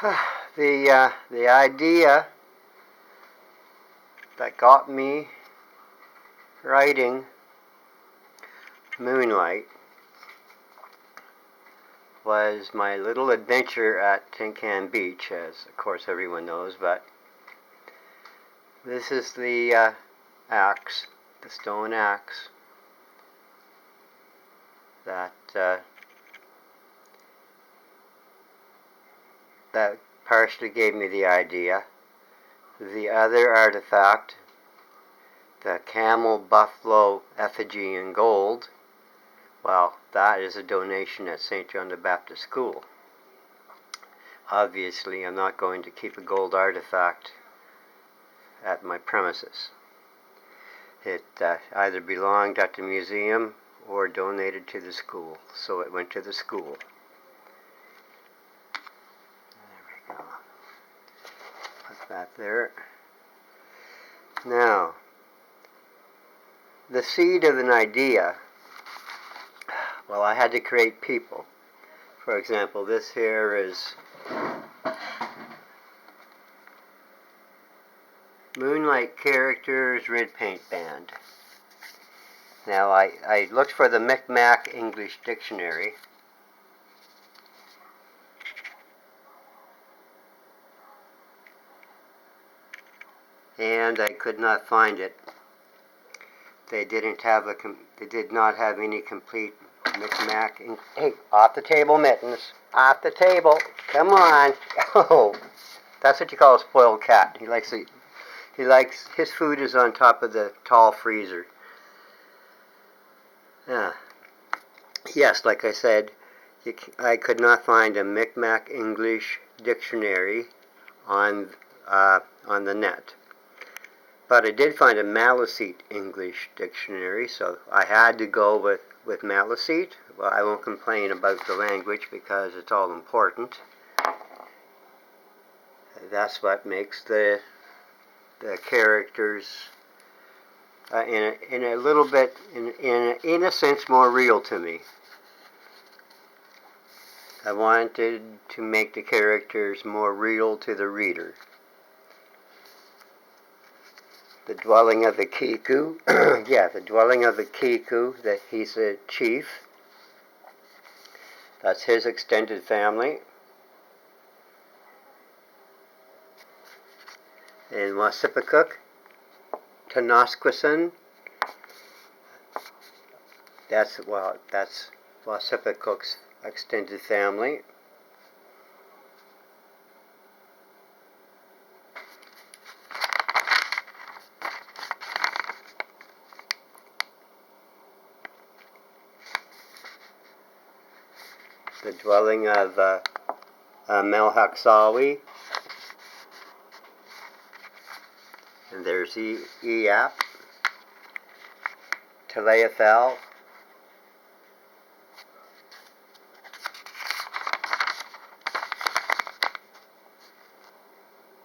The idea that got me writing Moonlight was my little adventure at Tin Can Beach, as of course everyone knows, but this is the axe, the stone axe that that partially gave me the idea. The other artifact, the camel buffalo effigy in gold, well, that is a donation at St. John the Baptist School. Obviously, I'm not going to keep a gold artifact at my premises. It either belonged at the museum or donated to the school, so it went to the school. There we go. Put that there. Now, the seed of an idea, well, I had to create people. For example, this here is Moonlight Characters Red Paint Band. Now, I looked for the Micmac English Dictionary. And I could not find it. They did not have any complete Micmac. Hey, off the table, Mittens. Off the table. Come on. Oh, that's what you call a spoiled cat. He likes his food is on top of the tall freezer. Yes, like I said, I could not find a Micmac English dictionary on the net. But I did find a Maliseet English dictionary, so I had to go with Maliseet. Well, I won't complain about the language because it's all important. That's what makes the characters in a little bit, in a sense, more real to me. I wanted to make the characters more real to the reader. The dwelling of the Kiku, the dwelling of the Kiku, that he's a chief. That's his extended family. In Wassipikuk, Tanasquesan, that's Wassipikuk's extended family. The dwelling of Melhaxawi. And there's Eap, Teleathel,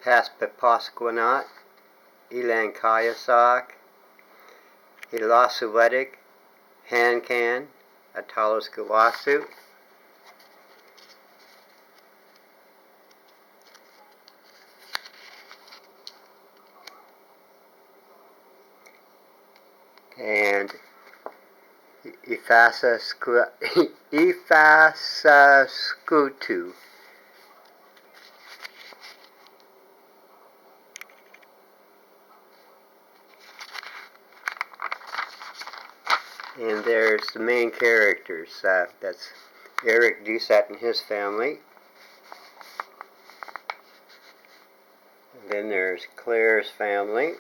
Paspapasquanat, Elankayasak, Ilasuwetik, Hankan, Atalaskawasu. And Ifasaskutu. And there's the main characters. That's Eric Doucette and his family. And then there's Claire's family.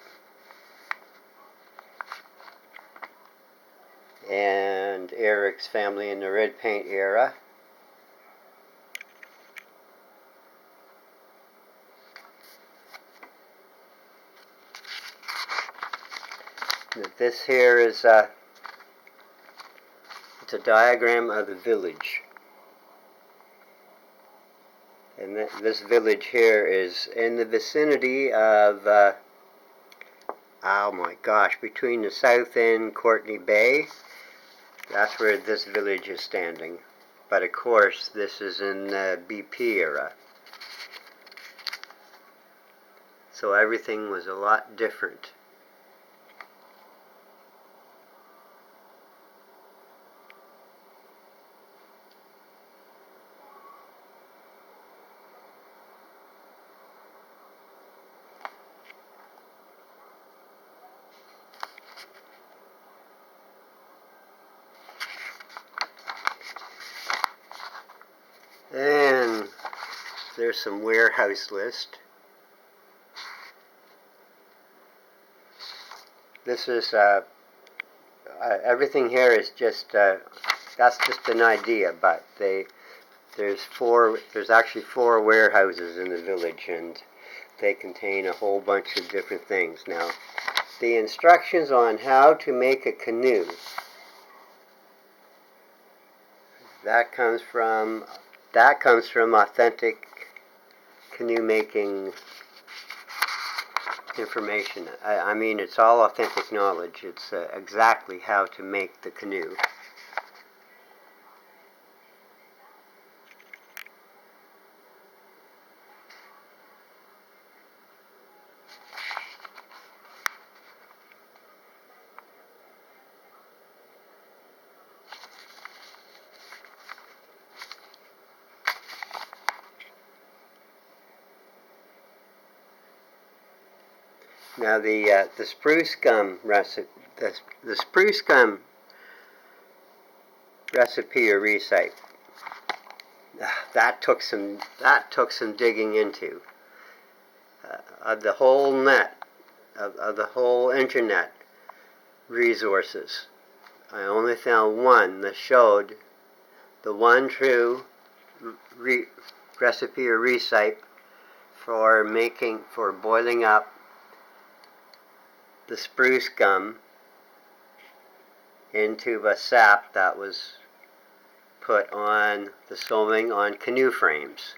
And Eric's family in the red paint era. This here is it's a diagram of the village. And this village here is in the vicinity of, oh my gosh, between the south end, Courtney Bay. That's where this village is standing. But of course, this is in the BP era. so everything was a lot different. And there's some warehouse list. This is everything here is just that's just an idea, but there's actually 4 warehouses in the village, and they contain a whole bunch of different things. Now, the instructions on how to make a canoe, that comes from authentic canoe making information. I mean, it's all authentic knowledge. It's exactly how to make the canoe. Now the spruce gum recipe, the spruce gum recipe or recipe, that took some digging into. Of the whole net, of the whole internet resources, I only found one that showed the one true recipe or recipe for boiling up the spruce gum into a sap that was put on the sewing on canoe frames.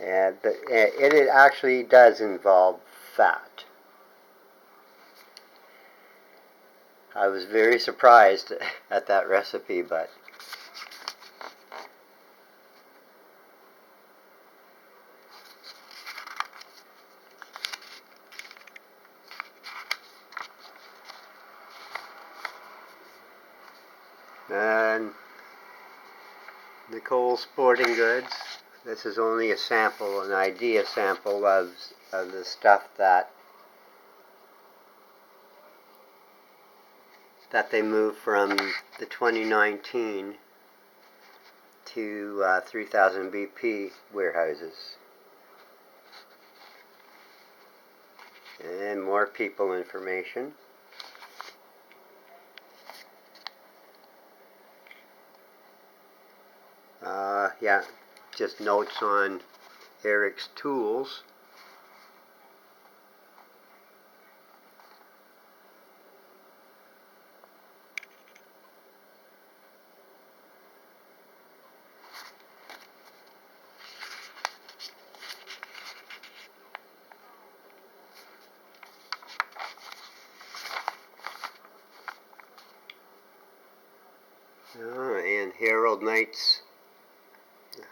And it actually does involve fat. I was very surprised at that recipe, but and Nicole's Sporting Goods. This is only a sample, an idea sample of the stuff that they moved from the 2019 to 3000 BP warehouses. And more people information. Yeah, just notes on Eric's tools. And Harold Knight's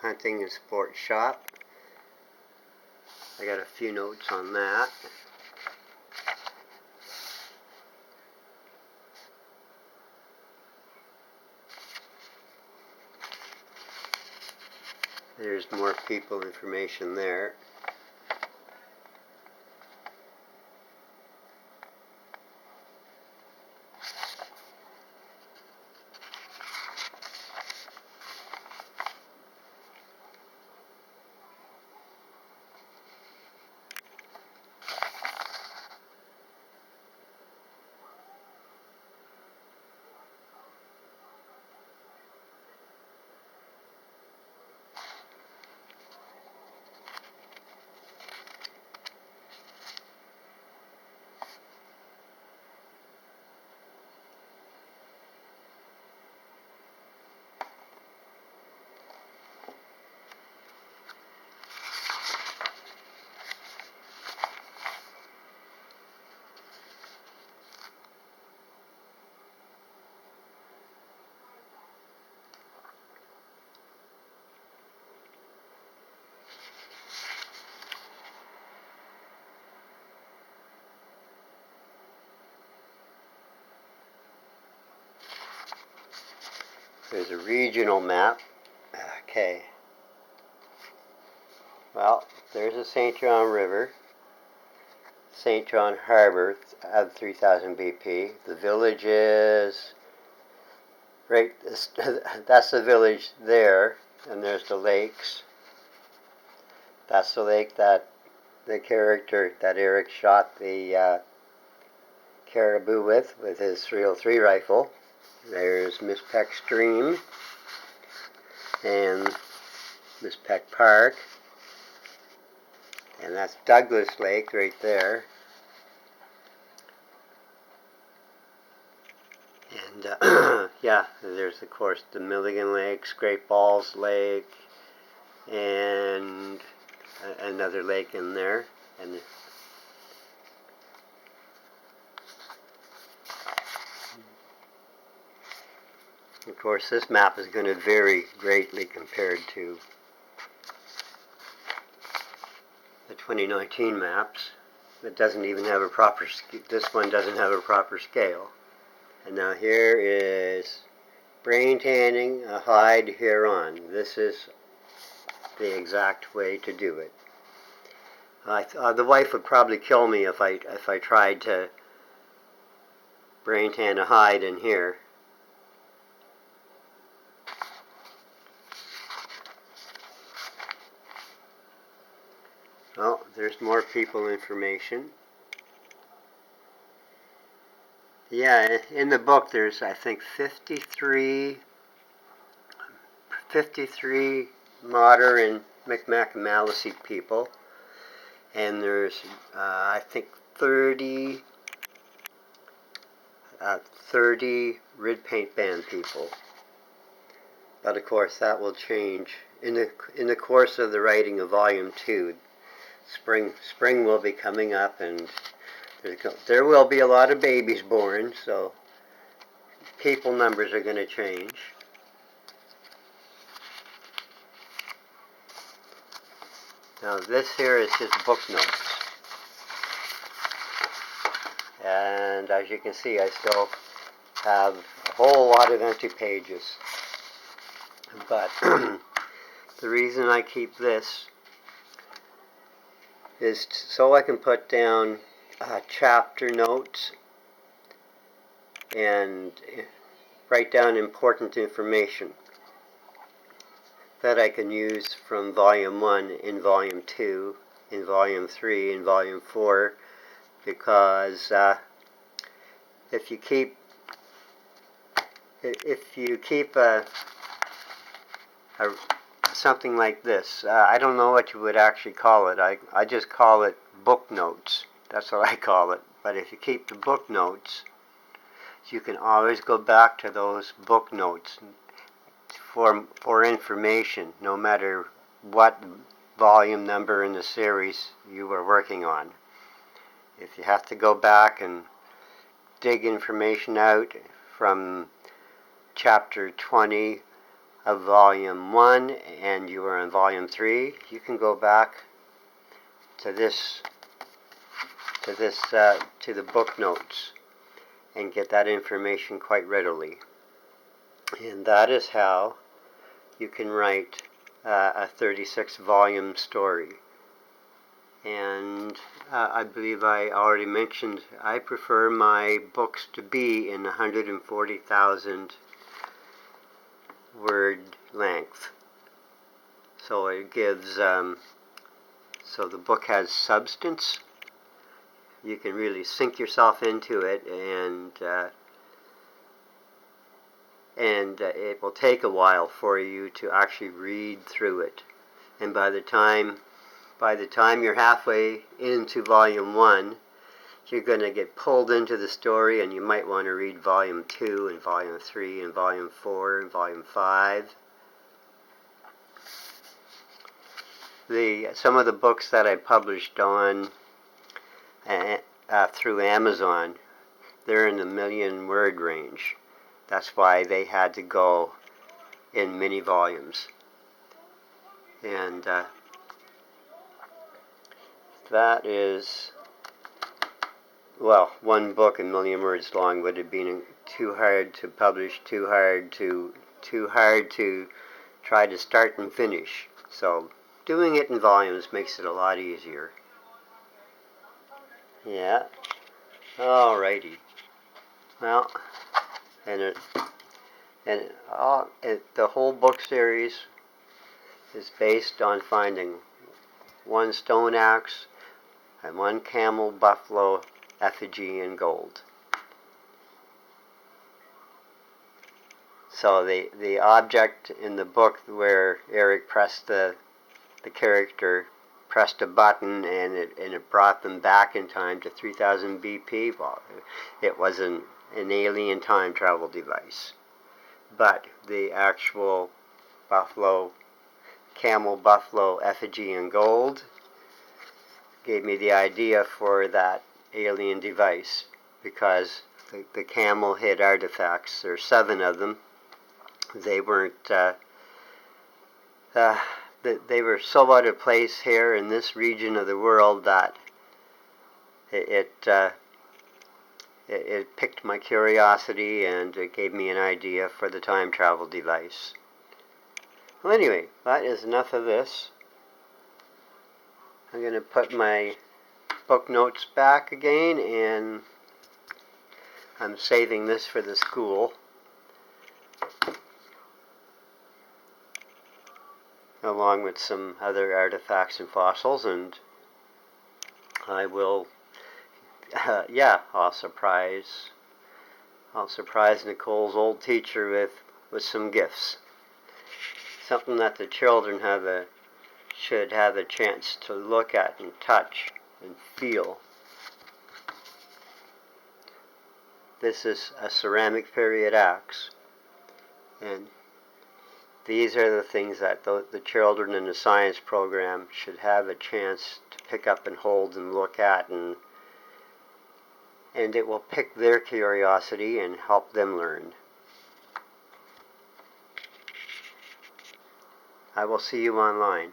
Hunting and Sports Shop. I got a few notes on that. There's more people information there. There's a regional map. Okay. Well, there's the St. John River, St. John Harbor at 3000 BP. The village is right, that's the village there, and there's the lakes. That's the lake that the character that Eric shot the caribou with his .303 rifle. There's Miss Peck Stream and Miss Peck Park. And that's Douglas Lake right there. And yeah, there's of course the Milligan Lake, Great Balls Lake, and another lake in there. And of course this map is going to vary greatly compared to the 2019 maps. It doesn't even have a proper, this one doesn't have a proper scale. And now here is brain tanning a hide heron. This is the exact way to do it. The wife would probably kill me if I tried to brain tan a hide in here. Oh, there's more people information. Yeah, in the book there's, I think, 53 Mater and Micmac and Maliseet people. And there's, I think, 30 Red Paint Band people. But of course that will change in the course of the writing of Volume 2. Spring will be coming up, and there will be a lot of babies born, so people numbers are going to change. Now this here is just book notes. And as you can see, I still have a whole lot of empty pages. But the reason I keep this is so I can put down chapter notes and write down important information that I can use from Volume 1 in Volume 2, in Volume 3, in Volume 4, because if you keep something like this, I don't know what you would actually call it. I just call it book notes. That's what I call it. But if you keep the book notes, you can always go back to those book notes for information, no matter what volume number in the series you were working on. If you have to go back and dig information out from chapter 20 of Volume 1 and you are in Volume 3, you can go back to the book notes and get that information quite readily. And that is how you can write a 36-volume story. And I believe I already mentioned I prefer my books to be in 140,000 word length. So it gives, so the book has substance. You can really sink yourself into it, and it will take a while for you to actually read through it. And by the time you're halfway into Volume 1, you're going to get pulled into the story, and you might want to read Volume 2 and Volume 3 and Volume 4 and Volume 5. Some of the books that I published on through Amazon, they're in the 1,000,000 word range. That's why they had to go in mini volumes. And that is, well, one book 1,000,000 words long would have been too hard to publish, too hard to too hard to try to start and finish. So doing it in volumes makes it a lot easier. Yeah. Alrighty. Well, and the whole book series is based on finding one stone axe and one camel buffalo effigy in gold. So the object in the book where Eric pressed the character pressed a button and it brought them back in time to 3000 BP. Well, it was an alien time travel device. But the actual camel buffalo effigy in gold gave me the idea for that alien device, because the camel hid artifacts. There's 7 of them. They weren't they were so out of place here in this region of the world that it piqued my curiosity, and it gave me an idea for the time travel device. Well, anyway, that is enough of this. I'm going to put my book notes back again, and I'm saving this for the school, along with some other artifacts and fossils, and I will, I'll surprise Nicole's old teacher with some gifts. Something that the children should have a chance to look at and touch and feel. This is a ceramic period axe, and these are the things that the children in the science program should have a chance to pick up and hold and look at, and it will pique their curiosity and help them learn. I will see you online.